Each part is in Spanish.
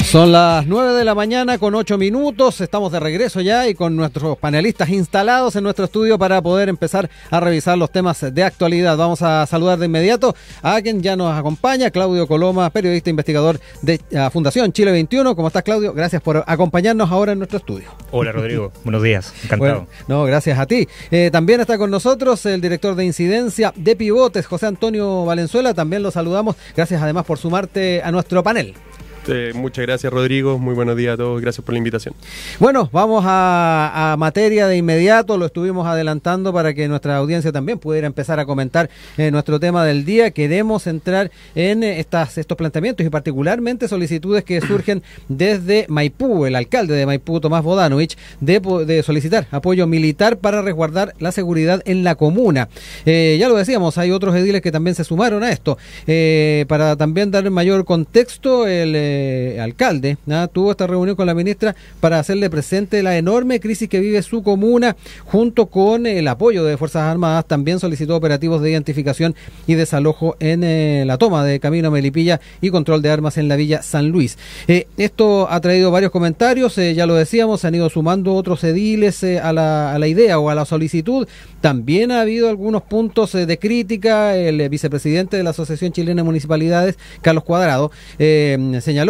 Son las 9 de la mañana con 8 minutos, estamos de regreso ya y con nuestros panelistas instalados en nuestro estudio para poder empezar a revisar los temas de actualidad. Vamos a saludar de inmediato a quien ya nos acompaña, Claudio Coloma, periodista investigador de Fundación Chile 21. ¿Cómo estás, Claudio? Gracias por acompañarnos ahora en nuestro estudio. Hola, Rodrigo. Buenos días. Encantado. Bueno, gracias a ti. También está con nosotros el director de incidencia de Pivotes, José Antonio Valenzuela. También lo saludamos. Gracias además por sumarte a nuestro panel. Muchas gracias, Rodrigo. Muy buenos días a todos. Gracias por la invitación. Bueno, vamos a materia de inmediato. Lo estuvimos adelantando para que nuestra audiencia también pudiera empezar a comentar nuestro tema del día. Queremos entrar en estos planteamientos y particularmente solicitudes que surgen desde Maipú. El alcalde de Maipú, Tomás Bodanovich, de solicitar apoyo militar para resguardar la seguridad en la comuna. Ya lo decíamos, hay otros ediles que también se sumaron a esto. Para también dar mayor contexto, el alcalde tuvo esta reunión con la ministra para hacerle presente la enorme crisis que vive su comuna, junto con el apoyo de Fuerzas Armadas. También solicitó operativos de identificación y desalojo en la toma de Camino Melipilla y control de armas en la Villa San Luis. Esto ha traído varios comentarios, ya lo decíamos, se han ido sumando otros ediles a la idea o a la solicitud. También ha habido algunos puntos de crítica. El vicepresidente de la Asociación Chilena de Municipalidades, Carlos Cuadrado, señaló,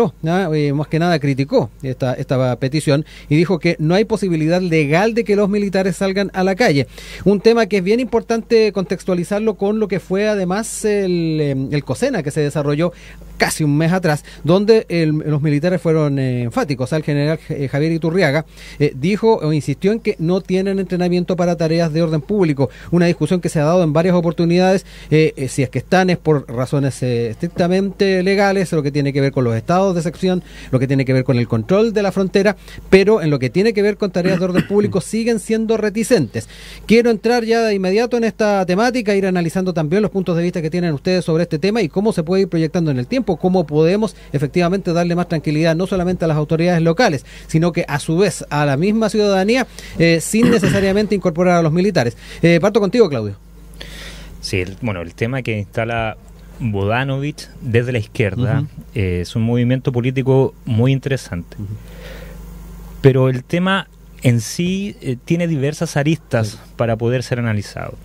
más que nada criticó esta petición y dijo que no hay posibilidad legal de que los militares salgan a la calle. Un tema que es bien importante contextualizarlo con lo que fue además el COSENA que se desarrolló casi un mes atrás, donde los militares fueron enfáticos. El general Javier Iturriaga dijo o insistió en que no tienen entrenamiento para tareas de orden público. Una discusión que se ha dado en varias oportunidades. Si es que están es por razones estrictamente legales, lo que tiene que ver con los estados de sección, lo que tiene que ver con el control de la frontera, pero en lo que tiene que ver con tareas de orden público siguen siendo reticentes. Quiero entrar ya de inmediato en esta temática, ir analizando también los puntos de vista que tienen ustedes sobre este tema y cómo se puede ir proyectando en el tiempo, cómo podemos efectivamente darle más tranquilidad no solamente a las autoridades locales, sino que a su vez a la misma ciudadanía, sin necesariamente incorporar a los militares. Parto contigo, Claudio. Sí, el tema que instala Bodanovich desde la izquierda es un movimiento político muy interesante. Pero el tema en sí tiene diversas aristas para poder ser analizado.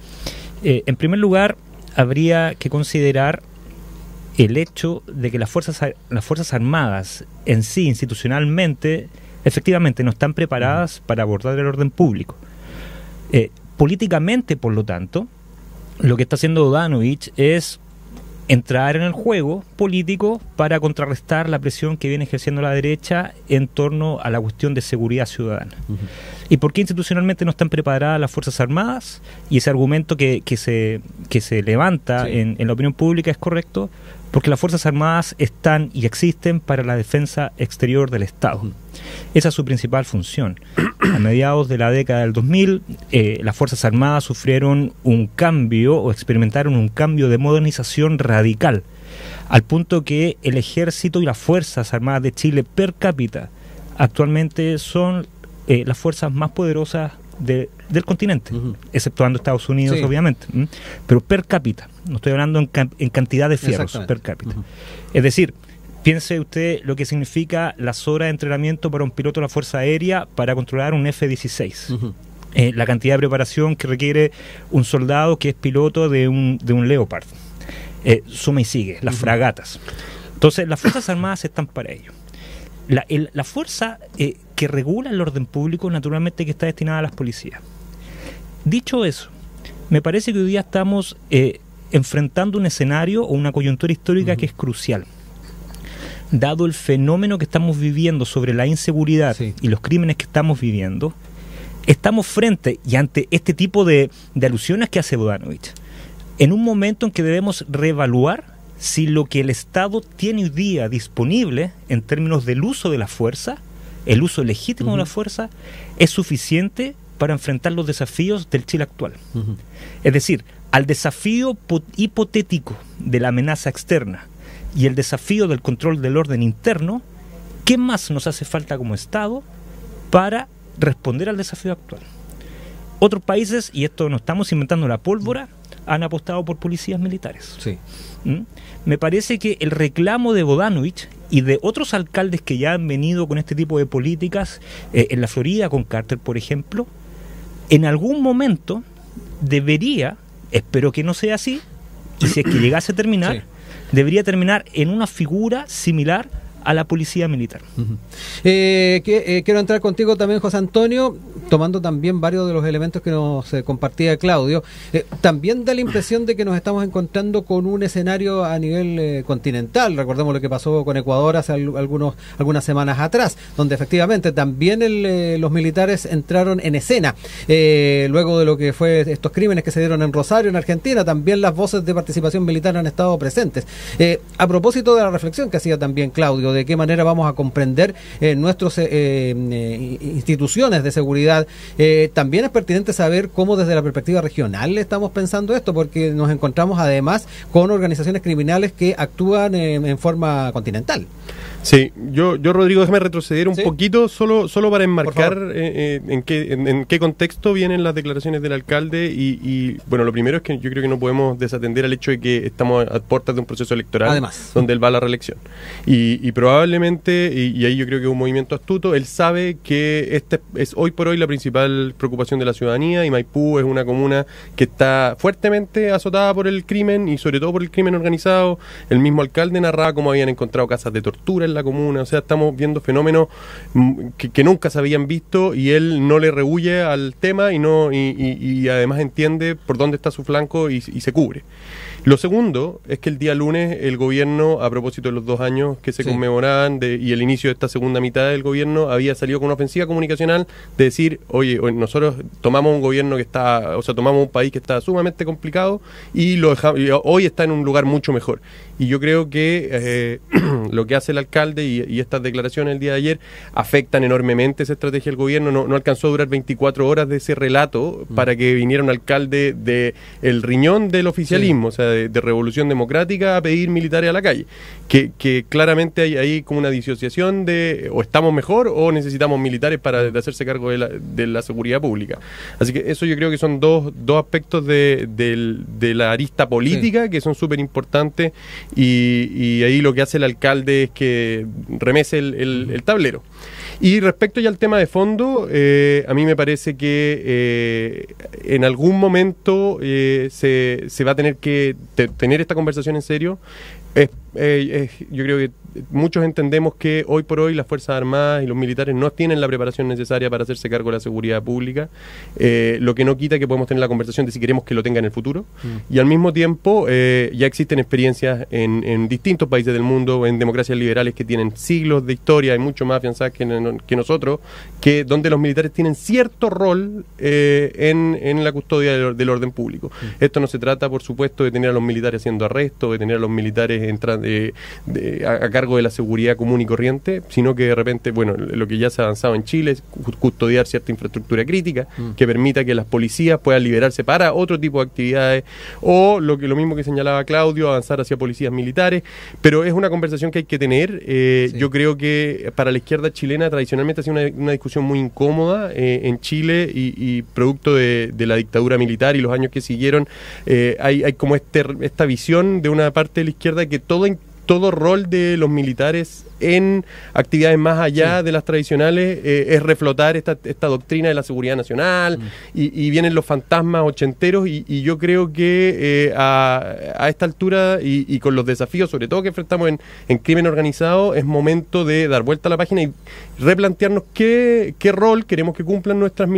En primer lugar, habría que considerar el hecho de que las Fuerzas Armadas en sí, institucionalmente, efectivamente no están preparadas para abordar el orden público. Políticamente, por lo tanto, lo que está haciendo Bodanovich es entrar en el juego político para contrarrestar la presión que viene ejerciendo la derecha en torno a la cuestión de seguridad ciudadana. ¿Y por qué institucionalmente no están preparadas las Fuerzas Armadas? Y ese argumento que se levanta en la opinión pública es correcto, porque las Fuerzas Armadas están y existen para la defensa exterior del Estado. Esa es su principal función. A mediados de la década del 2000, las Fuerzas Armadas sufrieron un cambio o experimentaron un cambio de modernización radical, al punto que el Ejército y las Fuerzas Armadas de Chile per cápita actualmente son las fuerzas más poderosas del continente, exceptuando Estados Unidos, obviamente, pero per cápita, no estoy hablando en cantidad de fierros, per cápita. Es decir, piense usted lo que significa las horas de entrenamiento para un piloto de la Fuerza Aérea para controlar un F-16. La cantidad de preparación que requiere un soldado que es piloto de un Leopard. Suma y sigue, las fragatas. Entonces, las Fuerzas Armadas están para ello. La fuerza que regula el orden público, naturalmente, que está destinada a las policías. Dicho eso, me parece que hoy día estamos enfrentando un escenario o una coyuntura histórica que es crucial. Dado el fenómeno que estamos viviendo sobre la inseguridad y los crímenes que estamos viviendo, estamos frente y ante este tipo de alusiones que hace Bodanovich, en un momento en que debemos reevaluar si lo que el Estado tiene hoy día disponible en términos del uso de la fuerza, el uso legítimo de la fuerza, es suficiente para enfrentar los desafíos del Chile actual. Es decir, al desafío hipotético de la amenaza externa y el desafío del control del orden interno, ¿qué más nos hace falta como Estado para responder al desafío actual? Otros países, y esto no estamos inventando la pólvora, han apostado por policías militares. Me parece que el reclamo de Bodanovich y de otros alcaldes que ya han venido con este tipo de políticas, en la Florida con Carter, por ejemplo, en algún momento debería, espero que no sea así, y si es que llegase a terminar, sí, debería terminar en una figura similar a la policía militar. Quiero entrar contigo también, José Antonio, tomando también varios de los elementos que nos compartía Claudio. También da la impresión de que nos estamos encontrando con un escenario a nivel continental. Recordemos lo que pasó con Ecuador hace algunas semanas atrás, donde efectivamente también los militares entraron en escena. Luego de lo que fue estos crímenes que se dieron en Rosario, en Argentina, también las voces de participación militar han estado presentes. A propósito de la reflexión que hacía también Claudio, de qué manera vamos a comprender nuestras instituciones de seguridad, también es pertinente saber cómo desde la perspectiva regional estamos pensando esto, porque nos encontramos además con organizaciones criminales que actúan en forma continental. Sí, yo Rodrigo, déjame retroceder un poquito solo para enmarcar en qué contexto vienen las declaraciones del alcalde y bueno, lo primero es que yo creo que no podemos desatender al hecho de que estamos a puertas de un proceso electoral, además, donde él va a la reelección y probablemente, y ahí yo creo que es un movimiento astuto, él sabe que este es hoy por hoy la principal preocupación de la ciudadanía, y Maipú es una comuna que está fuertemente azotada por el crimen y sobre todo por el crimen organizado. El mismo alcalde narraba cómo habían encontrado casas de tortura en la comuna, o sea, estamos viendo fenómenos que nunca se habían visto, y él no le rehuye al tema y además entiende por dónde está su flanco y se cubre. Lo segundo es que el día lunes el gobierno, a propósito de los 2 años que se conmemoraban y el inicio de esta segunda mitad del gobierno, había salido con una ofensiva comunicacional de decir, oye, nosotros tomamos un gobierno que está, o sea, tomamos un país que está sumamente complicado y hoy está en un lugar mucho mejor. Y yo creo que lo que hace el alcalde y estas declaraciones el día de ayer afectan enormemente esa estrategia del gobierno. No alcanzó a durar 24 horas de ese relato para que viniera un alcalde de el riñón del oficialismo, o sea, de Revolución Democrática, a pedir militares a la calle. Que claramente hay ahí como una disociación de o estamos mejor o necesitamos militares para hacerse cargo de la seguridad pública. Así que eso yo creo que son dos aspectos de la arista política que son súper importantes. Y ahí lo que hace el alcalde es que remece el tablero. Y respecto ya al tema de fondo, a mí me parece que en algún momento se va a tener que tener esta conversación en serio. Yo creo que muchos entendemos que hoy por hoy las Fuerzas Armadas y los militares no tienen la preparación necesaria para hacerse cargo de la seguridad pública, lo que no quita que podemos tener la conversación de si queremos que lo tenga en el futuro, y al mismo tiempo ya existen experiencias en distintos países del mundo, en democracias liberales que tienen siglos de historia y mucho más afianzadas que nosotros, donde los militares tienen cierto rol en la custodia del orden público. Esto no se trata, por supuesto, de tener a los militares haciendo arrestos, de tener a los militares a cargo de la seguridad común y corriente, sino que de repente, bueno, lo que ya se ha avanzado en Chile es custodiar cierta infraestructura crítica que permita que las policías puedan liberarse para otro tipo de actividades, o lo mismo que señalaba Claudio, avanzar hacia policías militares, pero es una conversación que hay que tener. Yo creo que para la izquierda chilena tradicionalmente ha sido una discusión muy incómoda en Chile y producto de la dictadura militar y los años que siguieron, hay como esta visión de una parte de la izquierda que todo rol de los militares en actividades más allá de las tradicionales es reflotar esta doctrina de la seguridad nacional y vienen los fantasmas ochenteros y yo creo que a esta altura y con los desafíos sobre todo que enfrentamos en crimen organizado es momento de dar vuelta a la página y replantearnos qué rol queremos que cumplan nuestras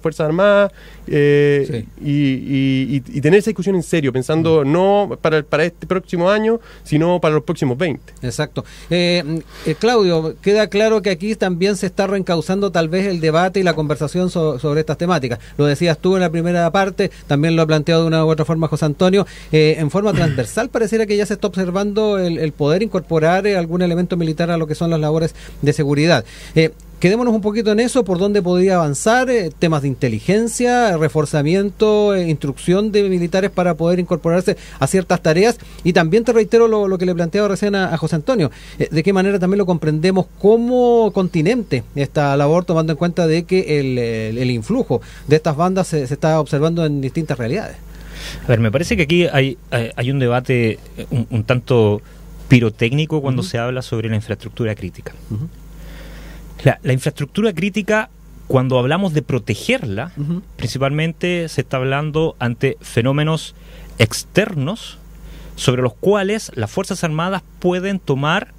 Fuerzas Armadas y tener esa discusión en serio, pensando no para este próximo año, sino para los próximos 20. Exacto. Claudio, queda claro que aquí también se está reencauzando tal vez el debate y la conversación sobre estas temáticas. Lo decías tú en la primera parte, también lo ha planteado de una u otra forma José Antonio. En forma transversal pareciera que ya se está observando el poder incorporar algún elemento militar a lo que son las labores de seguridad. Quedémonos un poquito en eso, por dónde podría avanzar, temas de inteligencia, reforzamiento, instrucción de militares para poder incorporarse a ciertas tareas, y también te reitero lo que le planteaba recién a José Antonio, de qué manera también lo comprendemos como continente esta labor, tomando en cuenta de que el influjo de estas bandas se está observando en distintas realidades. A ver, me parece que aquí hay un debate un tanto pirotécnico cuando se habla sobre la infraestructura crítica. La infraestructura crítica, cuando hablamos de protegerla, principalmente se está hablando ante fenómenos externos sobre los cuales las Fuerzas Armadas pueden tomar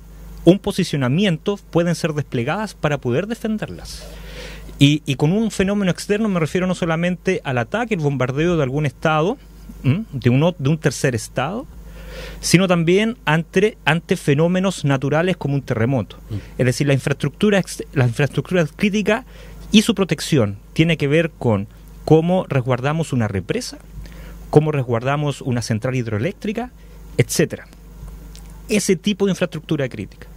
un posicionamiento, pueden ser desplegadas para poder defenderlas. Y con un fenómeno externo me refiero no solamente al ataque, el bombardeo de algún estado, de un tercer estado, sino también ante fenómenos naturales como un terremoto. Es decir, la infraestructura crítica y su protección tiene que ver con cómo resguardamos una represa, cómo resguardamos una central hidroeléctrica, etcétera. Ese tipo de infraestructura crítica.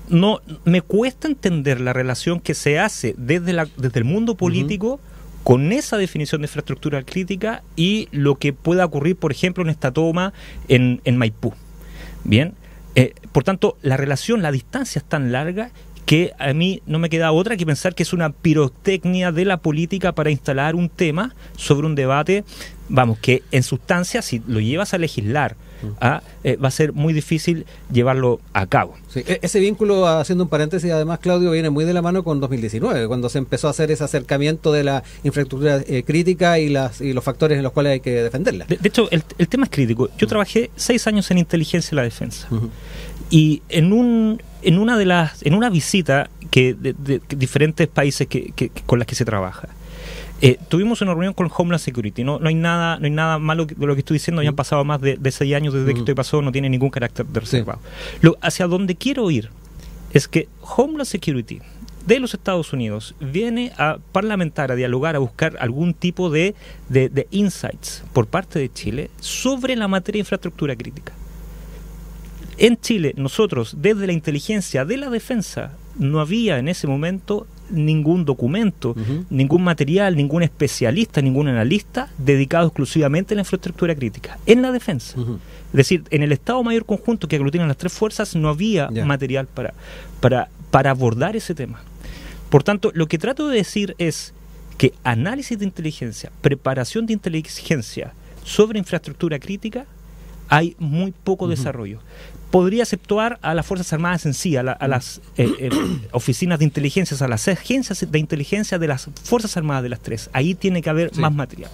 No me cuesta entender la relación que se hace desde el mundo político con esa definición de infraestructura crítica y lo que pueda ocurrir, por ejemplo, en esta toma en Maipú. Bien, por tanto, la distancia es tan larga que a mí no me queda otra que pensar que es una pirotecnia de la política para instalar un tema sobre un debate, que en sustancia, si lo llevas a legislar, va a ser muy difícil llevarlo a cabo. Sí, ese vínculo, haciendo un paréntesis, además, Claudio, viene muy de la mano con 2019, cuando se empezó a hacer ese acercamiento de la infraestructura crítica y los factores en los cuales hay que defenderla. De hecho, el tema es crítico. Yo trabajé 6 años en inteligencia y la defensa. Y en una visita de diferentes países con las que se trabaja, tuvimos una reunión con Homeland Security. No hay nada malo de lo que estoy diciendo. Ya han pasado más de 6 años desde que esto pasó. No tiene ningún carácter de reservado. Hacia donde quiero ir es que Homeland Security de los Estados Unidos viene a parlamentar, a dialogar, a buscar algún tipo de insights por parte de Chile sobre la materia de infraestructura crítica. En Chile, nosotros, desde la inteligencia de la defensa, no había en ese momento ningún documento, ningún material, ningún especialista, ningún analista dedicado exclusivamente a la infraestructura crítica, en la defensa. Es decir, en el Estado Mayor Conjunto que aglutinan las 3 fuerzas no había material para abordar ese tema. Por tanto, lo que trato de decir es que análisis de inteligencia, preparación de inteligencia sobre infraestructura crítica, hay muy poco desarrollo. Podría exceptuar a las Fuerzas Armadas en sí, a las oficinas de inteligencia, a las agencias de inteligencia de las Fuerzas Armadas de las 3. Ahí tiene que haber más material.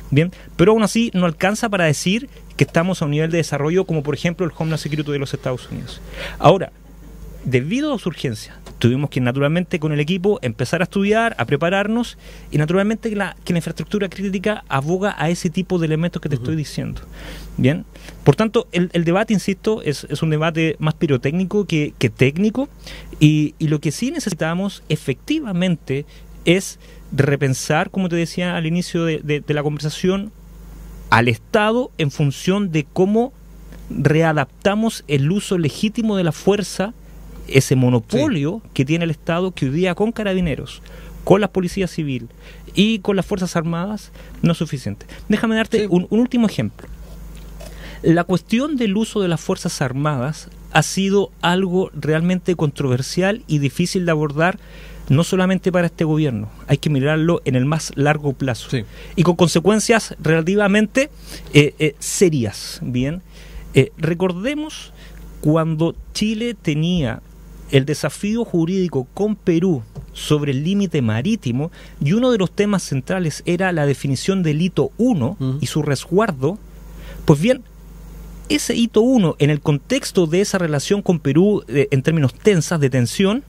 Bien, pero aún así no alcanza para decir que estamos a un nivel de desarrollo como, por ejemplo, el Homeland Security de los Estados Unidos. Ahora, debido a su urgencia, tuvimos que naturalmente con el equipo empezar a estudiar, a prepararnos, y naturalmente que la infraestructura crítica aboga a ese tipo de elementos que te estoy diciendo. Bien, por tanto, el debate, insisto, es un debate más pirotécnico que técnico, y lo que sí necesitamos efectivamente es repensar, como te decía al inicio de la conversación, al Estado en función de cómo readaptamos el uso legítimo de la fuerza, ese monopolio que tiene el Estado, que hoy día con Carabineros, con la Policía Civil y con las Fuerzas Armadas no es suficiente. Déjame darte un último ejemplo. La cuestión del uso de las Fuerzas Armadas ha sido algo realmente controversial y difícil de abordar, no solamente para este gobierno, hay que mirarlo en el más largo plazo y con consecuencias relativamente serias. Bien, recordemos cuando Chile tenía el desafío jurídico con Perú sobre el límite marítimo, y uno de los temas centrales era la definición del hito 1 y su resguardo. Pues bien, ese hito 1, en el contexto de esa relación con Perú, en términos de tensión,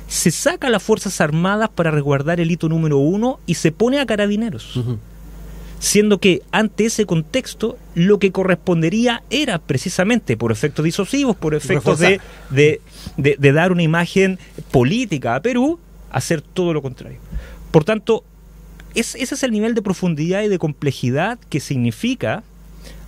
se saca a las Fuerzas Armadas para resguardar el hito número 1 y se pone a Carabineros. Siendo que ante ese contexto lo que correspondería era precisamente, por efectos disuasivos, por efectos de dar una imagen política a Perú, hacer todo lo contrario. Por tanto, ese es el nivel de profundidad y de complejidad que significa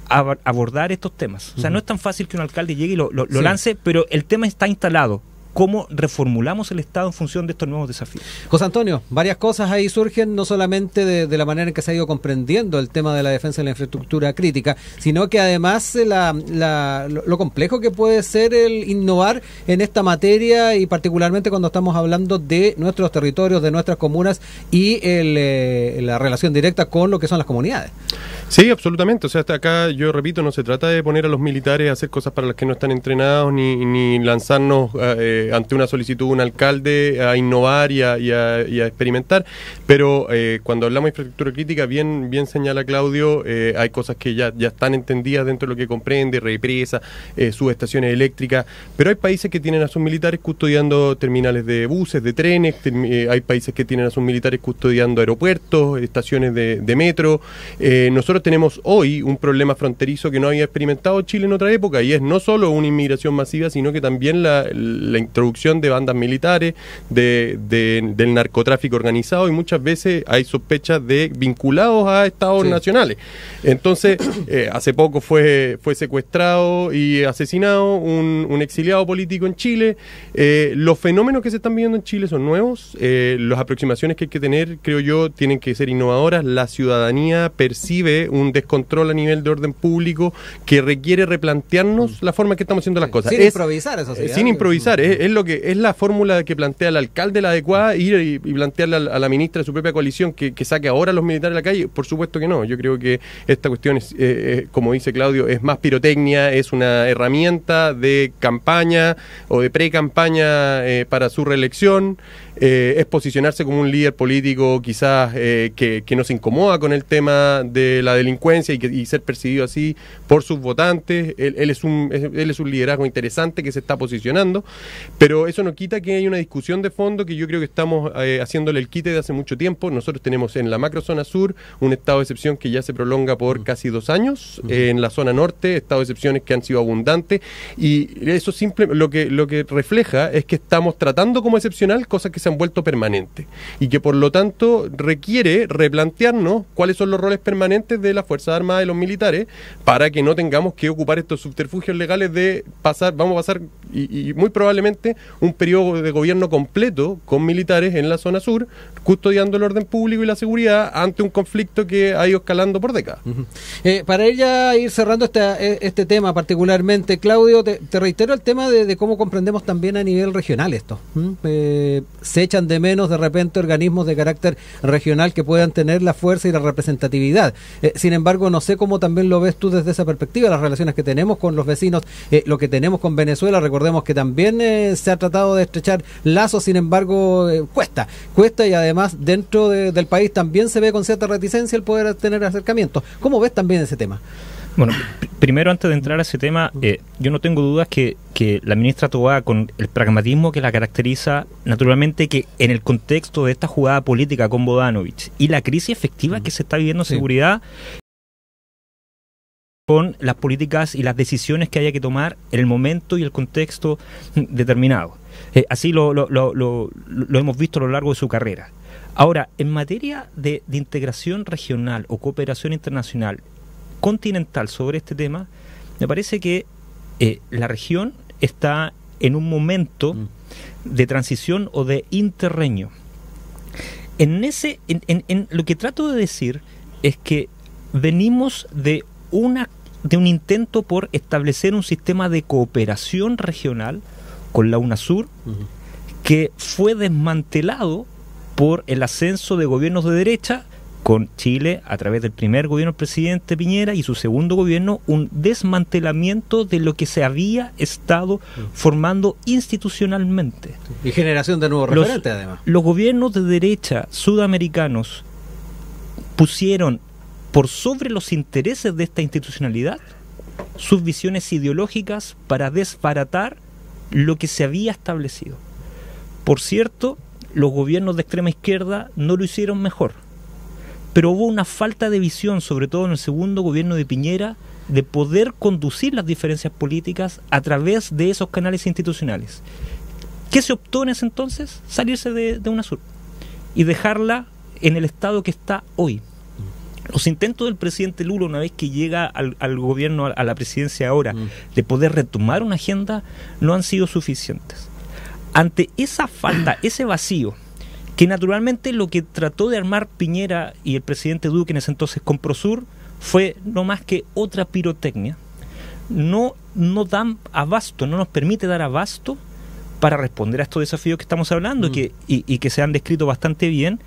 abordar estos temas. O sea, no es tan fácil que un alcalde llegue y lo lance, pero el tema está instalado. ¿Cómo reformulamos el Estado en función de estos nuevos desafíos? José Antonio, varias cosas ahí surgen, no solamente de la manera en que se ha ido comprendiendo el tema de la defensa de la infraestructura crítica, sino que además lo complejo que puede ser el innovar en esta materia, y particularmente cuando estamos hablando de nuestros territorios, de nuestras comunas y la relación directa con lo que son las comunidades. Sí, absolutamente. O sea, hasta acá, yo repito, no se trata de poner a los militares a hacer cosas para las que no están entrenados, ni lanzarnos ante una solicitud de un alcalde a innovar y a experimentar. Pero cuando hablamos de infraestructura crítica, bien señala Claudio, hay cosas que ya están entendidas dentro de lo que comprende, represas, subestaciones eléctricas. Pero hay países que tienen a sus militares custodiando terminales de buses, de trenes. Hay países que tienen a sus militares custodiando aeropuertos, estaciones de metro. Nosotros tenemos hoy un problema fronterizo que no había experimentado Chile en otra época, y es no solo una inmigración masiva, sino que también la introducción de bandas militares, del narcotráfico organizado, y muchas veces hay sospechas de vinculados a estados nacionales. Entonces, hace poco fue secuestrado y asesinado un exiliado político en Chile. Los fenómenos que se están viviendo en Chile son nuevos. Las aproximaciones que hay que tener, creo yo, tienen que ser innovadoras. La ciudadanía percibe un descontrol a nivel de orden público que requiere replantearnos la forma en que estamos haciendo las cosas. Sin improvisar, eso sí. Sin improvisar, es la fórmula que plantea el alcalde la adecuada, ir y plantearle a la ministra de su propia coalición que saque ahora a los militares a la calle. Por supuesto que no. Yo creo que esta cuestión es, como dice Claudio, es más pirotecnia, es una herramienta de campaña o de pre-campaña para su reelección. Es posicionarse como un líder político quizás que no se incomoda con el tema de la delincuencia y ser percibido así por sus votantes. Él es un liderazgo interesante que se está posicionando, pero eso no quita que hay una discusión de fondo que yo creo que estamos haciéndole el quite de hace mucho tiempo. Nosotros tenemos en la macrozona sur un estado de excepción que ya se prolonga por casi 2 años, en la zona norte estado de excepciones que han sido abundantes, y eso lo que refleja es que estamos tratando como excepcional cosas que se han vuelto permanentes, y que por lo tanto requiere replantearnos cuáles son los roles permanentes de las Fuerzas Armadas y los militares, para que no tengamos que ocupar estos subterfugios legales de vamos a pasar y muy probablemente un periodo de gobierno completo con militares en la zona sur, custodiando el orden público y la seguridad ante un conflicto que ha ido escalando por décadas. Para ir cerrando este tema particularmente, Claudio, te reitero el tema de cómo comprendemos también a nivel regional esto. Se echan de menos de repente organismos de carácter regional que puedan tener la fuerza y la representatividad. Sin embargo, no sé cómo también lo ves tú desde esa perspectiva, las relaciones que tenemos con los vecinos, lo que tenemos con Venezuela. Recordemos que también se ha tratado de estrechar lazos, sin embargo, cuesta, y además dentro del país también se ve con cierta reticencia el poder tener acercamientos. ¿Cómo ves también ese tema? Bueno, primero, antes de entrar a ese tema, yo no tengo dudas que la ministra Toá, con el pragmatismo que la caracteriza, naturalmente que en el contexto de esta jugada política con Bodanovich y la crisis efectiva que se está viviendo en seguridad, con las políticas y las decisiones que haya que tomar en el momento y el contexto determinado. Así lo hemos visto a lo largo de su carrera. Ahora, en materia de integración regional o cooperación internacional continental sobre este tema, me parece que la región está en un momento de transición o de interreño. En lo que trato de decir es que venimos de un intento por establecer un sistema de cooperación regional con la UNASUR que fue desmantelado por el ascenso de gobiernos de derecha, con Chile, a través del primer gobierno del presidente Piñera y su segundo gobierno, un desmantelamiento de lo que se había estado formando institucionalmente. Y generación de nuevos referentes, además. Los gobiernos de derecha sudamericanos pusieron por sobre los intereses de esta institucionalidad sus visiones ideológicas para desbaratar lo que se había establecido. Por cierto, los gobiernos de extrema izquierda no lo hicieron mejor, pero hubo una falta de visión, sobre todo en el segundo gobierno de Piñera, de poder conducir las diferencias políticas a través de esos canales institucionales. ¿Qué se optó en ese entonces? Salirse de UNASUR y dejarla en el estado que está hoy. Los intentos del presidente Lula, una vez que llega al gobierno, a la presidencia ahora, de poder retomar una agenda, no han sido suficientes. Ante esa falta, ese vacío, que naturalmente lo que trató de armar Piñera y el presidente Duque en ese entonces con Prosur fue no más que otra pirotecnia, no dan abasto, no nos permite dar abasto para responder a estos desafíos que estamos hablando y que se han descrito bastante bien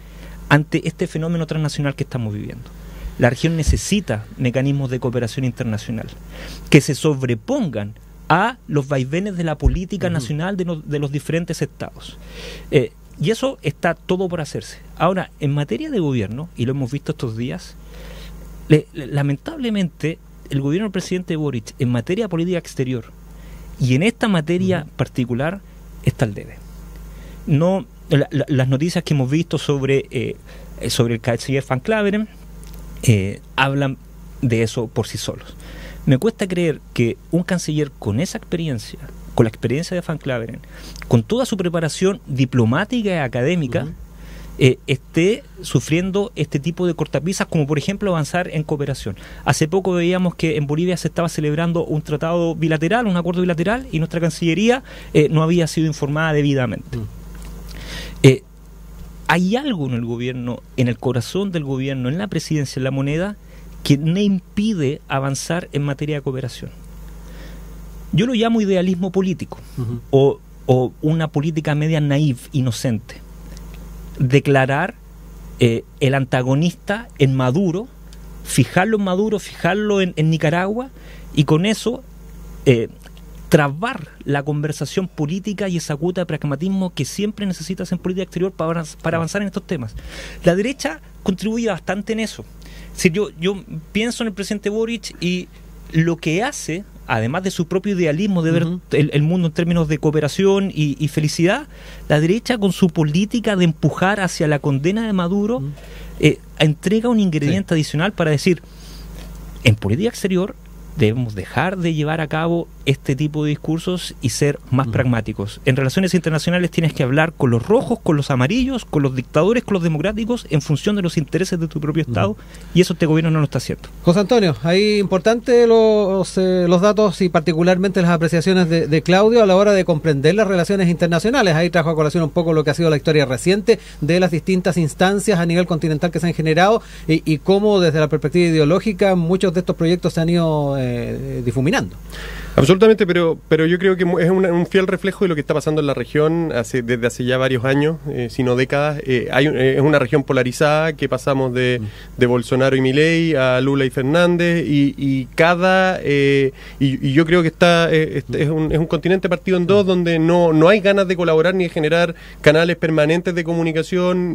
ante este fenómeno transnacional que estamos viviendo. La región necesita mecanismos de cooperación internacional que se sobrepongan a los vaivenes de la política nacional de los diferentes estados. Y eso está todo por hacerse. Ahora, en materia de gobierno, y lo hemos visto estos días, lamentablemente el gobierno del presidente Boric en materia de política exterior y en esta materia particular está al debe. No, las noticias que hemos visto sobre el canciller Van Claveren hablan de eso por sí solos. Me cuesta creer que un canciller con esa experiencia, con la experiencia de Van Claveren, con toda su preparación diplomática y académica, esté sufriendo este tipo de cortapisas, como por ejemplo avanzar en cooperación. Hace poco veíamos que en Bolivia se estaba celebrando un tratado bilateral, un acuerdo bilateral, y nuestra Cancillería no había sido informada debidamente. Hay algo en el gobierno, en el corazón del gobierno, en la presidencia, en la moneda, que no impide avanzar en materia de cooperación. Yo lo llamo idealismo político, o una política media naif, inocente. Declarar el antagonista en Maduro, fijarlo en Maduro, fijarlo en Nicaragua, y con eso trabar la conversación política y esa cuota de pragmatismo que siempre necesitas en política exterior para avanzar en estos temas. La derecha contribuye bastante en eso. Si yo pienso en el presidente Boric y lo que hace, además de su propio idealismo de ver el mundo en términos de cooperación y felicidad, la derecha con su política de empujar hacia la condena de Maduro entrega un ingrediente adicional para decir, en política exterior debemos dejar de llevar a cabo este tipo de discursos y ser más pragmáticos. En relaciones internacionales tienes que hablar con los rojos, con los amarillos, con los dictadores, con los democráticos, en función de los intereses de tu propio Estado, y eso este gobierno no lo está haciendo. José Antonio, ahí importante los datos y particularmente las apreciaciones de Claudio a la hora de comprender las relaciones internacionales. Ahí trajo a colación un poco lo que ha sido la historia reciente de las distintas instancias a nivel continental que se han generado y cómo desde la perspectiva ideológica muchos de estos proyectos se han ido difuminando. Absolutamente, pero yo creo que es un fiel reflejo de lo que está pasando en la región desde hace ya varios años, si no décadas. Es una región polarizada que pasamos de Bolsonaro y Milei a Lula y Fernández y yo creo que es un continente partido en dos donde no hay ganas de colaborar ni de generar canales permanentes de comunicación,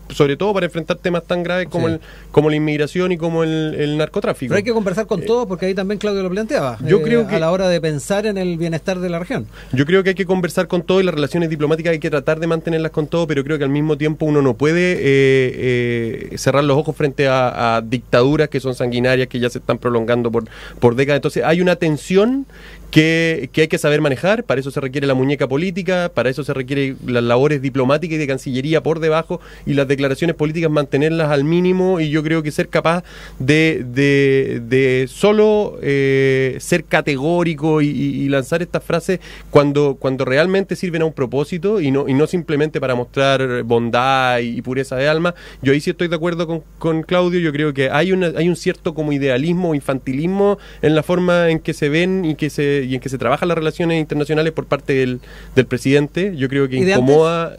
sobre todo para enfrentar temas tan graves como la inmigración y como el narcotráfico. Pero hay que conversar con todos, porque ahí también Claudio lo planteaba. Yo creo que a la hora de pensar en el bienestar de la región. Yo creo que hay que conversar con todo y las relaciones diplomáticas hay que tratar de mantenerlas con todo, pero creo que al mismo tiempo uno no puede cerrar los ojos frente a dictaduras que son sanguinarias, que ya se están prolongando por décadas. Entonces hay una tensión que hay que saber manejar. Para eso se requiere la muñeca política, para eso se requiere las labores diplomáticas y de Cancillería por debajo, y las declaraciones políticas mantenerlas al mínimo, y yo creo que ser capaz de solo ser categórico y lanzar estas frases cuando realmente sirven a un propósito y no simplemente para mostrar bondad y pureza de alma. Yo ahí sí estoy de acuerdo con Claudio. Yo creo que hay un cierto como idealismo o infantilismo en la forma en que se ven y en que se trabajan las relaciones internacionales por parte del presidente. Yo creo que incomoda.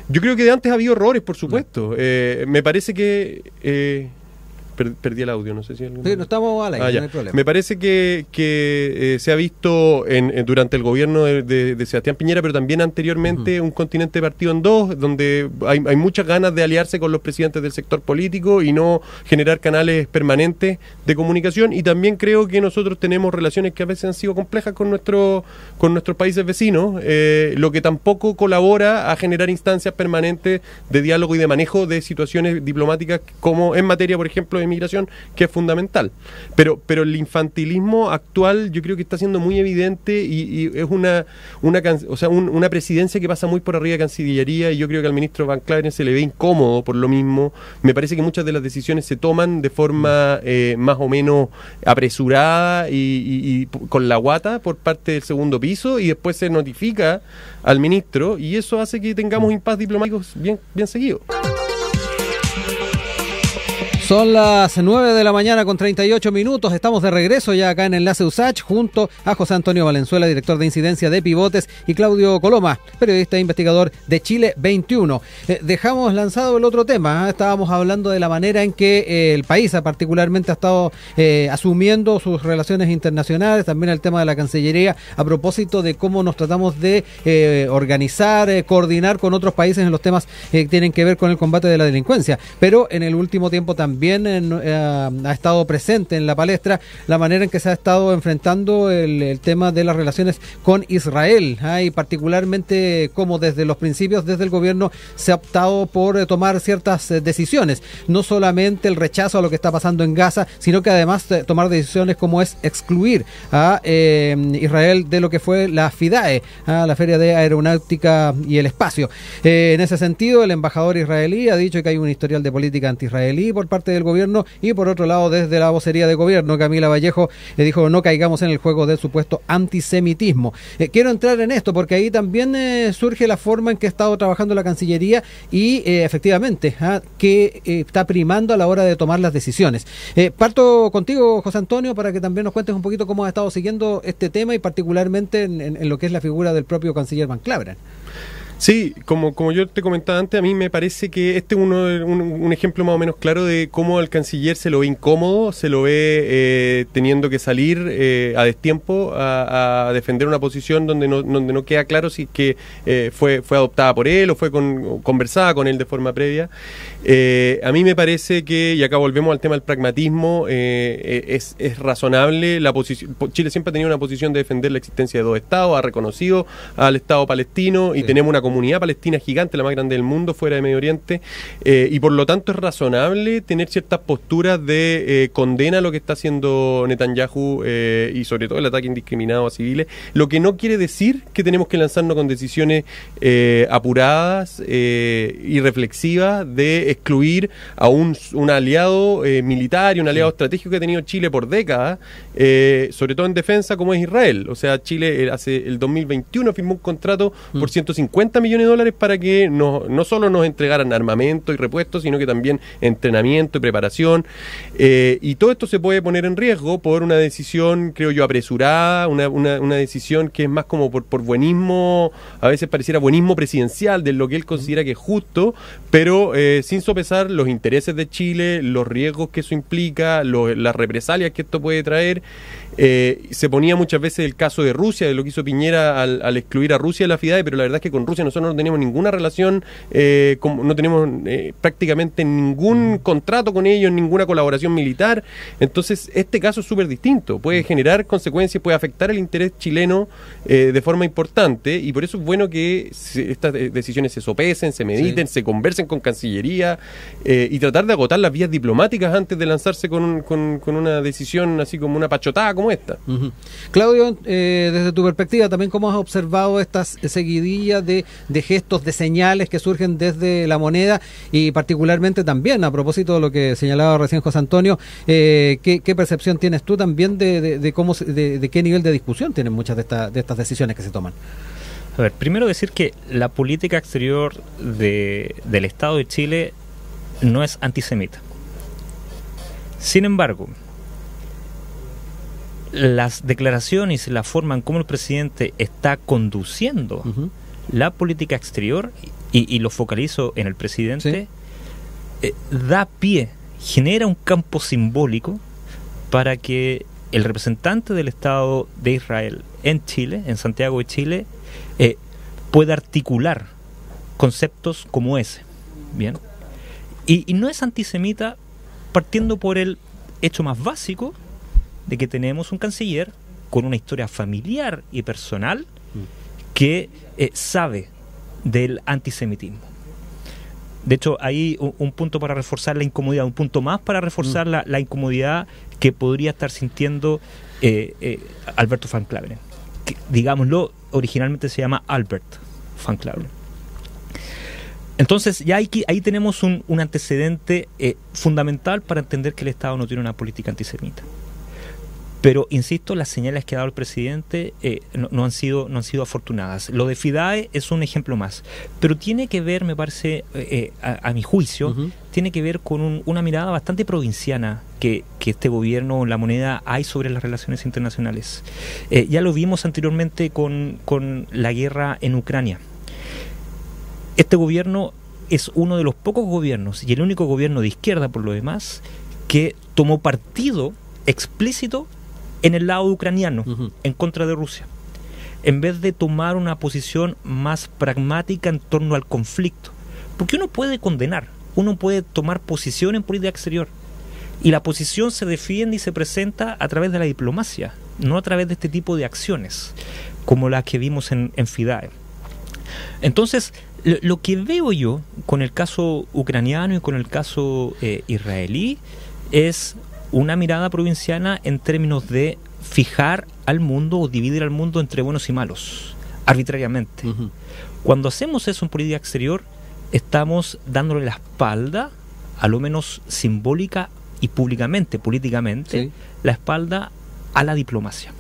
Yo creo que de antes ha habido errores, por supuesto. Me parece que perdí el audio, no sé si no estamos al aire, no hay problema. Me parece que se ha visto durante el gobierno de Sebastián Piñera, pero también anteriormente, un continente partido en dos, donde hay muchas ganas de aliarse con los presidentes del sector político y no generar canales permanentes de comunicación. Y también creo que nosotros tenemos relaciones que a veces han sido complejas con nuestros países vecinos, lo que tampoco colabora a generar instancias permanentes de diálogo y de manejo de situaciones diplomáticas, como en materia, por ejemplo, de migración, que es fundamental. Pero el infantilismo actual yo creo que está siendo muy evidente y es una presidencia que pasa muy por arriba de Cancillería, y yo creo que al ministro Van Claveren se le ve incómodo por lo mismo. Me parece que muchas de las decisiones se toman de forma más o menos apresurada y con la guata por parte del segundo piso, y después se notifica al ministro, y eso hace que tengamos impas diplomáticos bien seguidos. Son las 9 de la mañana con 38 minutos. Estamos de regreso ya acá en Enlace USACH junto a José Antonio Valenzuela, director de incidencia de Pivotes, y Claudio Coloma, periodista e investigador de Chile 21. Dejamos lanzado el otro tema. Estábamos hablando de la manera en que el país particularmente ha estado asumiendo sus relaciones internacionales, también el tema de la Cancillería, a propósito de cómo nos tratamos de organizar, coordinar con otros países en los temas que tienen que ver con el combate de la delincuencia. Pero en el último tiempo también ha estado presente en la palestra la manera en que se ha estado enfrentando el tema de las relaciones con Israel, y particularmente cómo desde los principios, desde el gobierno, se ha optado por tomar ciertas decisiones, no solamente el rechazo a lo que está pasando en Gaza, sino que además tomar decisiones como es excluir a Israel de lo que fue la FIDAE, la Feria de Aeronáutica y el Espacio. En ese sentido, el embajador israelí ha dicho que hay un historial de política anti-israelí por parte del gobierno, y por otro lado, desde la vocería de gobierno, Camila Vallejo dijo: no caigamos en el juego del supuesto antisemitismo. Quiero entrar en esto porque ahí también surge la forma en que ha estado trabajando la Cancillería y efectivamente que está primando a la hora de tomar las decisiones. Parto contigo, José Antonio, para que también nos cuentes un poquito cómo has estado siguiendo este tema y particularmente en lo que es la figura del propio canciller Van Claveren. Sí, como yo te comentaba antes, a mí me parece que este es un ejemplo más o menos claro de cómo al canciller se lo ve incómodo, se lo ve teniendo que salir a destiempo a defender una posición donde no queda claro si es que fue adoptada por él o fue conversada con él de forma previa. A mí me parece que, y acá volvemos al tema del pragmatismo, es razonable la posición. Chile siempre ha tenido una posición de defender la existencia de dos estados, ha reconocido al Estado palestino y tenemos una comunidad palestina gigante, la más grande del mundo, fuera de Medio Oriente, y por lo tanto es razonable tener ciertas posturas de condena a lo que está haciendo Netanyahu y sobre todo el ataque indiscriminado a civiles, lo que no quiere decir que tenemos que lanzarnos con decisiones apuradas y reflexivas de excluir a un aliado militar y un aliado estratégico que ha tenido Chile por décadas, sobre todo en defensa, como es Israel. O sea, Chile hace el 2021 firmó un contrato por 150 millones de dólares para que no solo nos entregaran armamento y repuestos, sino que también entrenamiento y preparación. Y todo esto se puede poner en riesgo por una decisión, creo yo, apresurada, una decisión que es más como por buenismo, a veces pareciera buenismo presidencial, de lo que él considera que es justo, pero sin sopesar los intereses de Chile, los riesgos que eso implica, las represalias que esto puede traer. Se ponía muchas veces el caso de Rusia, de lo que hizo Piñera al excluir a Rusia de la FIDAE, pero la verdad es que con Rusia nosotros no tenemos ninguna relación, no tenemos prácticamente ningún contrato con ellos, ninguna colaboración militar. Entonces este caso es súper distinto, puede generar consecuencias, puede afectar el interés chileno de forma importante, y por eso es bueno que estas decisiones se sopesen, se mediten, se conversen con Cancillería y tratar de agotar las vías diplomáticas antes de lanzarse con una decisión así como una pachotada como esta. Claudio, desde tu perspectiva también, ¿cómo has observado estas seguidillas de gestos, de señales que surgen desde la moneda, y particularmente también a propósito de lo que señalaba recién José Antonio, qué percepción tienes tú también de qué nivel de discusión tienen muchas de estas decisiones que se toman? A ver, primero decir que la política exterior del Estado de Chile no es antisemita. Sin embargo, las declaraciones y la forma en cómo el presidente está conduciendo la política exterior, y lo focalizo en el presidente, da pie, genera un campo simbólico para que el representante del Estado de Israel en Chile, en Santiago de Chile, pueda articular conceptos como ese. Bien. Y no es antisemita partiendo por el hecho más básico de que tenemos un canciller con una historia familiar y personal que sabe del antisemitismo. De hecho, hay un punto para reforzar la incomodidad, un punto más para reforzar la incomodidad que podría estar sintiendo Alberto Van Claveren, que, digámoslo, originalmente se llama Albert Van Claveren. Entonces ya ahí tenemos un antecedente fundamental para entender que el Estado no tiene una política antisemita. Pero, insisto, las señales que ha dado el presidente no han sido afortunadas. Lo de FIDAE es un ejemplo más. Pero tiene que ver, me parece, a mi juicio, tiene que ver con una mirada bastante provinciana que este gobierno, la moneda, hay sobre las relaciones internacionales. Ya lo vimos anteriormente con la guerra en Ucrania. Este gobierno es uno de los pocos gobiernos, y el único gobierno de izquierda por lo demás, que tomó partido explícito en el lado ucraniano, en contra de Rusia, en vez de tomar una posición más pragmática en torno al conflicto. Porque uno puede condenar, uno puede tomar posición en política exterior, y la posición se defiende y se presenta a través de la diplomacia, no a través de este tipo de acciones, como las que vimos en FIDAE. Entonces, lo que veo yo con el caso ucraniano y con el caso israelí es una mirada provinciana en términos de fijar al mundo o dividir al mundo entre buenos y malos, arbitrariamente. Cuando hacemos eso en política exterior, estamos dándole la espalda, a lo menos simbólica y públicamente, políticamente, la espalda a la diplomacia,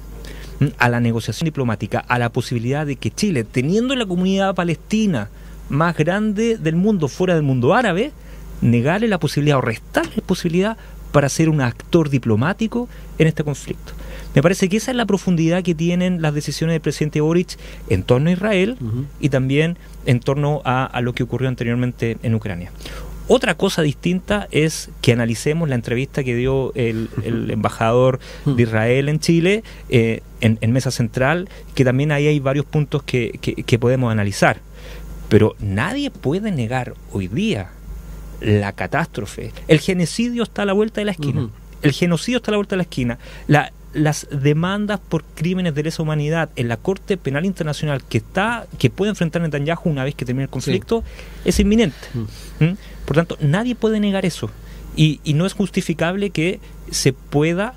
a la negociación diplomática, a la posibilidad de que Chile, teniendo la comunidad palestina más grande del mundo fuera del mundo árabe, negarle la posibilidad o restarle la posibilidad para ser un actor diplomático en este conflicto. Me parece que esa es la profundidad que tienen las decisiones del presidente Boric en torno a Israel y también en torno a lo que ocurrió anteriormente en Ucrania. Otra cosa distinta es que analicemos la entrevista que dio el embajador de Israel en Chile en Mesa Central, que también ahí hay varios puntos que podemos analizar. Pero nadie puede negar hoy día la catástrofe. El genocidio está a la vuelta de la esquina. El genocidio está a la vuelta de la esquina. Las demandas por crímenes de lesa humanidad en la Corte Penal Internacional que puede enfrentar Netanyahu una vez que termine el conflicto es inminente. Por tanto, nadie puede negar eso. Y no es justificable que se pueda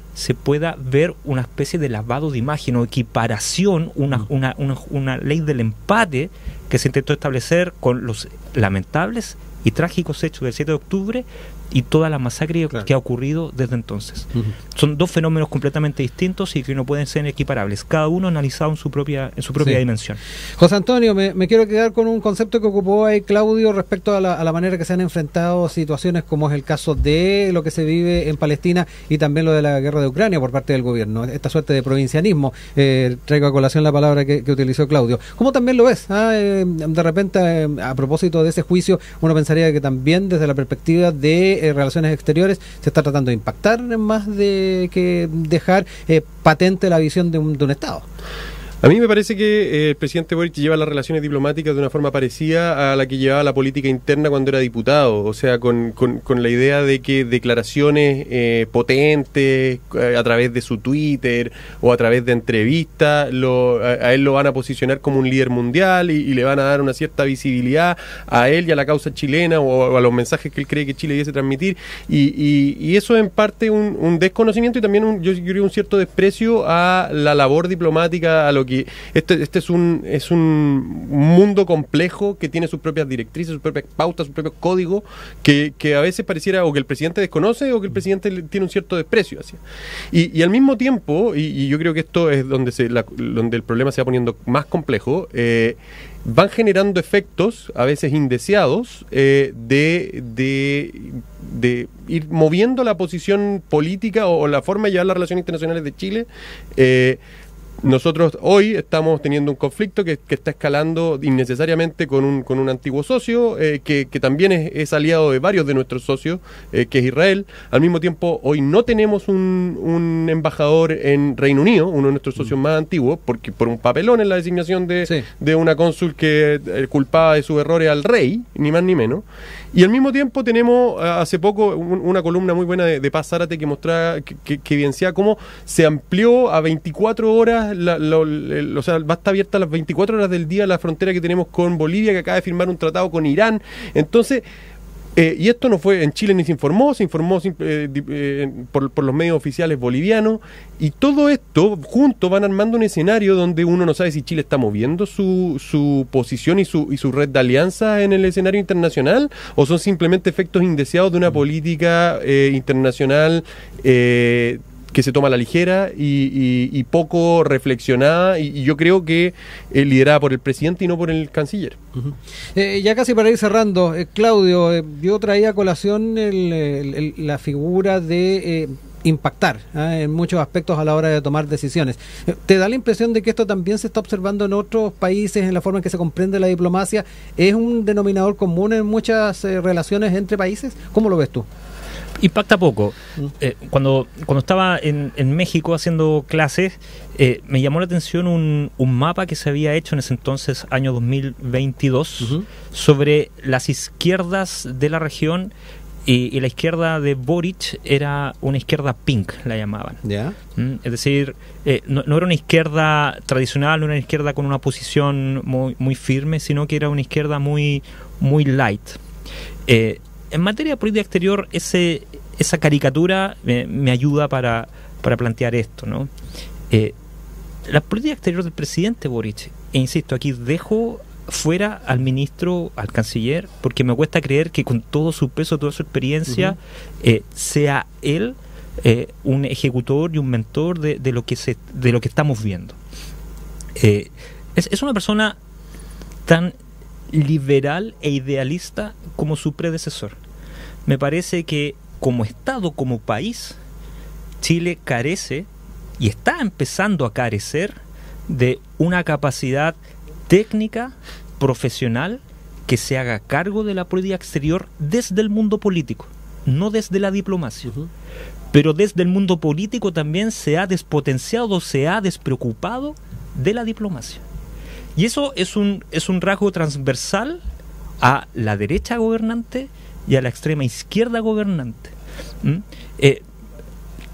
ver una especie de lavado de imagen o equiparación, una ley del empate que se intentó establecer con los lamentables y trágicos hechos del 7 de octubre y toda la masacre que ha ocurrido desde entonces. Son dos fenómenos completamente distintos y que no pueden ser equiparables, cada uno analizado en su propia dimensión. José Antonio, me quiero quedar con un concepto que ocupó ahí Claudio respecto a la manera que se han enfrentado situaciones como es el caso de lo que se vive en Palestina y también lo de la guerra de Ucrania por parte del gobierno, esta suerte de provincianismo. Traigo a colación la palabra que utilizó Claudio. ¿Cómo también lo ves? De repente, a propósito de ese juicio, uno pensaría que también desde la perspectiva de relaciones exteriores se está tratando de impactar más de que dejar patente la visión de un Estado. A mí me parece que el presidente Boric lleva las relaciones diplomáticas de una forma parecida a la que llevaba la política interna cuando era diputado, o sea, con la idea de que declaraciones potentes a través de su Twitter o a través de entrevistas, a él lo van a posicionar como un líder mundial y le van a dar una cierta visibilidad a él y a la causa chilena o a los mensajes que él cree que Chile debe transmitir, y eso en parte un desconocimiento y también yo creo un cierto desprecio a la labor diplomática, a lo que este es un mundo complejo que tiene sus propias directrices, sus propias pautas, sus propios códigos que a veces pareciera o que el presidente desconoce o que el presidente tiene un cierto desprecio hacia. Y al mismo tiempo, y yo creo que esto es donde el problema se va poniendo más complejo, van generando efectos a veces indeseados de ir moviendo la posición política o la forma de llevar las relaciones internacionales de Chile. Nosotros hoy estamos teniendo un conflicto que está escalando innecesariamente con un antiguo socio que también es aliado de varios de nuestros socios, que es Israel. Al mismo tiempo, hoy no tenemos un embajador en Reino Unido, uno de nuestros socios más antiguos, porque por un papelón en la designación de una cónsul que culpaba de sus errores al rey, ni más ni menos. Y al mismo tiempo tenemos hace poco una columna muy buena de Paz Zárate que mostraba, que evidenciaba cómo se amplió a 24 horas, o sea, va a estar abierta las 24 horas del día la frontera que tenemos con Bolivia, que acaba de firmar un tratado con Irán. Entonces, y esto no fue en Chile ni se informó por los medios oficiales bolivianos, y todo esto juntos van armando un escenario donde uno no sabe si Chile está moviendo su posición y su red de alianzas en el escenario internacional, o son simplemente efectos indeseados de una política internacional que se toma a la ligera y poco reflexionada, y yo creo que liderada por el presidente y no por el canciller. Ya casi para ir cerrando, Claudio, yo traía a colación la figura de impactar en muchos aspectos a la hora de tomar decisiones. ¿Te da la impresión de que esto también se está observando en otros países, en la forma en que se comprende la diplomacia? ¿Es un denominador común en muchas relaciones entre países? ¿Cómo lo ves tú? Impacta poco. Cuando estaba en México haciendo clases, me llamó la atención un mapa que se había hecho en ese entonces, año 2022, sobre las izquierdas de la región, y la izquierda de Boric era una izquierda pink, la llamaban. ¿Ya? Es decir, no era una izquierda tradicional, no era una izquierda con una posición muy firme, sino que era una izquierda muy light. En materia de política exterior, esa caricatura me ayuda para plantear esto, ¿no? La política exterior del presidente Boric, e insisto, aquí dejo fuera al ministro, al canciller, porque me cuesta creer que con todo su peso, toda su experiencia, sea él un ejecutor y un mentor de lo que estamos viendo. Es una persona tan liberal e idealista como su predecesor. Me parece que como Estado, como país, Chile carece, y está empezando a carecer, de una capacidad técnica, profesional, que se haga cargo de la política exterior desde el mundo político, no desde la diplomacia. Pero desde el mundo político también se ha despotenciado, se ha despreocupado de la diplomacia. Y eso es un rasgo transversal a la derecha gobernante y a la extrema izquierda gobernante.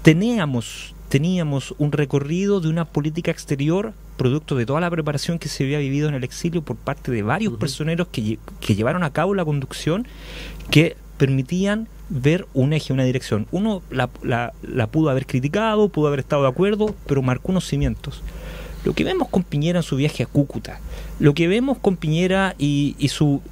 Teníamos un recorrido de una política exterior producto de toda la preparación que se había vivido en el exilio por parte de varios personeros que llevaron a cabo la conducción, que permitían ver un eje, una dirección. Uno la pudo haber criticado, pudo haber estado de acuerdo, pero marcó unos cimientos. Lo que vemos con Piñera en su viaje a Cúcuta, lo que vemos con Piñera y su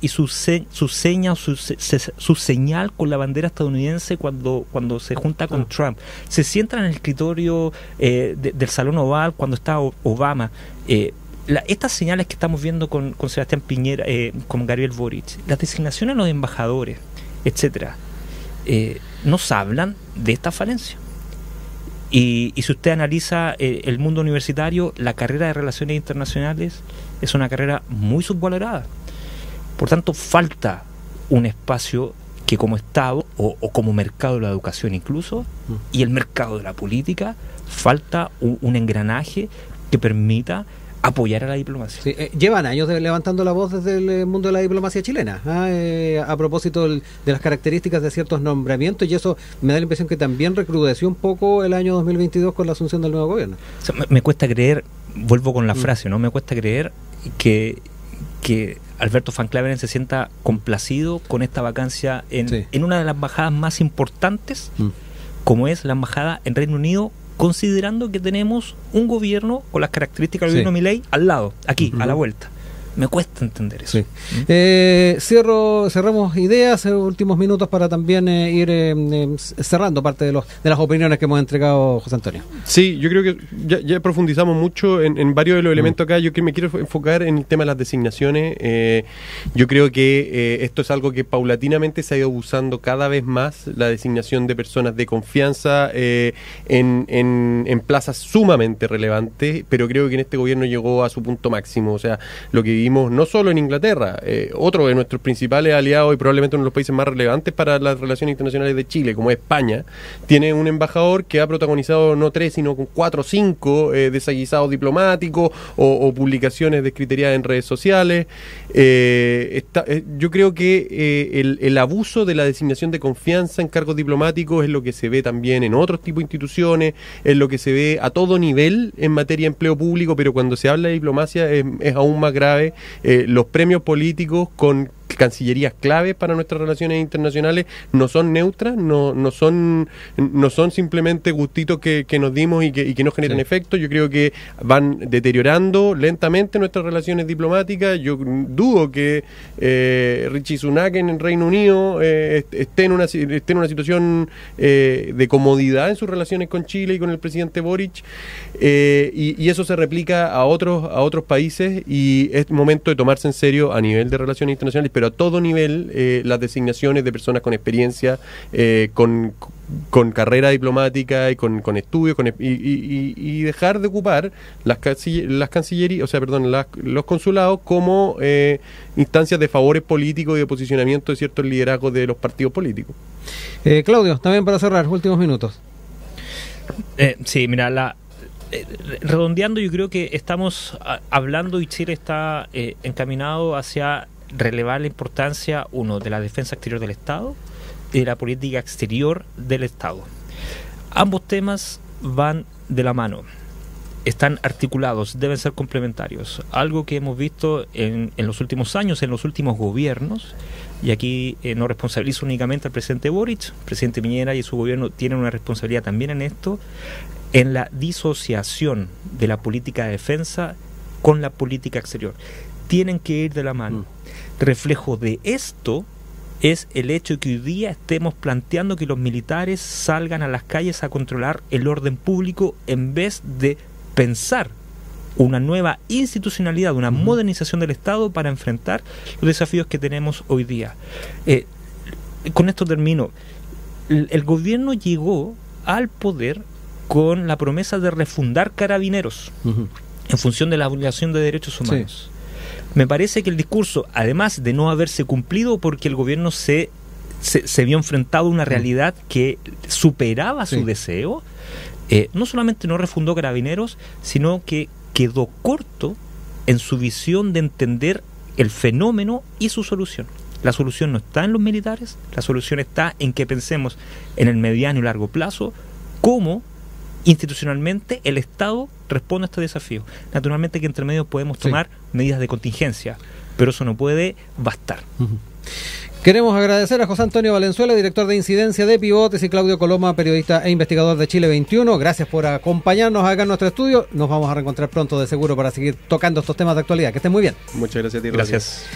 señal con la bandera estadounidense cuando se junta con Trump, se sientan en el escritorio del Salón Oval cuando está Obama, estas señales que estamos viendo con Sebastián Piñera, con Gabriel Boric, las designaciones a los embajadores, etcétera, nos hablan de esta falencia. Y si usted analiza el mundo universitario, la carrera de Relaciones Internacionales es una carrera muy subvalorada. Por tanto, falta un espacio que como Estado, o como mercado de la educación incluso, y el mercado de la política, falta un engranaje que permita apoyar a la diplomacia. Sí, llevan años levantando la voz desde el mundo de la diplomacia chilena, a propósito de las características de ciertos nombramientos, y eso me da la impresión que también recrudeció un poco el año 2022 con la asunción del nuevo gobierno. O sea, me cuesta creer, vuelvo con la frase, ¿no? Me cuesta creer que Alberto Van Claveren se sienta complacido con esta vacancia en una de las embajadas más importantes, como es la embajada en Reino Unido, considerando que tenemos un gobierno con las características del gobierno Milei al lado, aquí, a la vuelta. Me cuesta entender eso. Cerramos ideas, últimos minutos para también ir cerrando parte de las opiniones que hemos entregado, José Antonio. Sí, yo creo que ya profundizamos mucho en varios de los elementos acá. Yo me quiero enfocar en el tema de las designaciones. Yo creo que esto es algo que paulatinamente se ha ido abusando cada vez más, la designación de personas de confianza en plazas sumamente relevantes, pero creo que en este gobierno llegó a su punto máximo. O sea, lo que vimos no solo en Inglaterra, otro de nuestros principales aliados y probablemente uno de los países más relevantes para las relaciones internacionales de Chile, como España, tiene un embajador que ha protagonizado no 3, sino 4 o 5 desaguisados diplomáticos o publicaciones descriteriadas en redes sociales. Yo creo que el abuso de la designación de confianza en cargos diplomáticos es lo que se ve también en otros tipos de instituciones, es lo que se ve a todo nivel en materia de empleo público, pero cuando se habla de diplomacia es aún más grave. Los premios políticos con cancillerías claves para nuestras relaciones internacionales no son neutras, no son simplemente gustitos que nos dimos y que no generan efecto. Yo creo que van deteriorando lentamente nuestras relaciones diplomáticas. Yo dudo que Rishi Sunak en el Reino Unido esté en una situación de comodidad en sus relaciones con Chile y con el presidente Boric, y eso se replica a otros países, y es momento de tomarse en serio a nivel de relaciones internacionales, pero a todo nivel, las designaciones de personas con experiencia, con carrera diplomática y con estudios, y dejar de ocupar las cancillerías, los consulados como instancias de favores políticos y de posicionamiento de ciertos liderazgos de los partidos políticos. Claudio, también para cerrar, últimos minutos. Sí, mira, redondeando, yo creo que estamos hablando y Chile está encaminado hacia relevar la importancia, uno, de la defensa exterior del Estado y de la política exterior del Estado. Ambos temas van de la mano, están articulados, deben ser complementarios. Algo que hemos visto en los últimos años, en los últimos gobiernos, y aquí no responsabilizo únicamente al presidente Boric, el presidente Piñera y su gobierno tienen una responsabilidad también en esto, en la disociación de la política de defensa con la política exterior. Tienen que ir de la mano. Reflejo de esto es el hecho de que hoy día estemos planteando que los militares salgan a las calles a controlar el orden público en vez de pensar una nueva institucionalidad, una modernización del Estado para enfrentar los desafíos que tenemos hoy día. Con esto termino. El gobierno llegó al poder con la promesa de refundar Carabineros en función de la violación de derechos humanos. Sí. Me parece que el discurso, además de no haberse cumplido porque el gobierno se vio enfrentado a una realidad que superaba su deseo, no solamente no refundó Carabineros, sino que quedó corto en su visión de entender el fenómeno y su solución. La solución no está en los militares, la solución está en que pensemos en el mediano y largo plazo cómo institucionalmente el Estado responde a este desafío. Naturalmente que entre medio podemos tomar medidas de contingencia, pero eso no puede bastar. Queremos agradecer a José Antonio Valenzuela, director de incidencia de Pivotes, y Claudio Coloma, periodista e investigador de Chile 21. Gracias por acompañarnos acá en nuestro estudio. Nos vamos a reencontrar pronto de seguro para seguir tocando estos temas de actualidad. Que estén muy bien. Muchas gracias a ti. Gracias.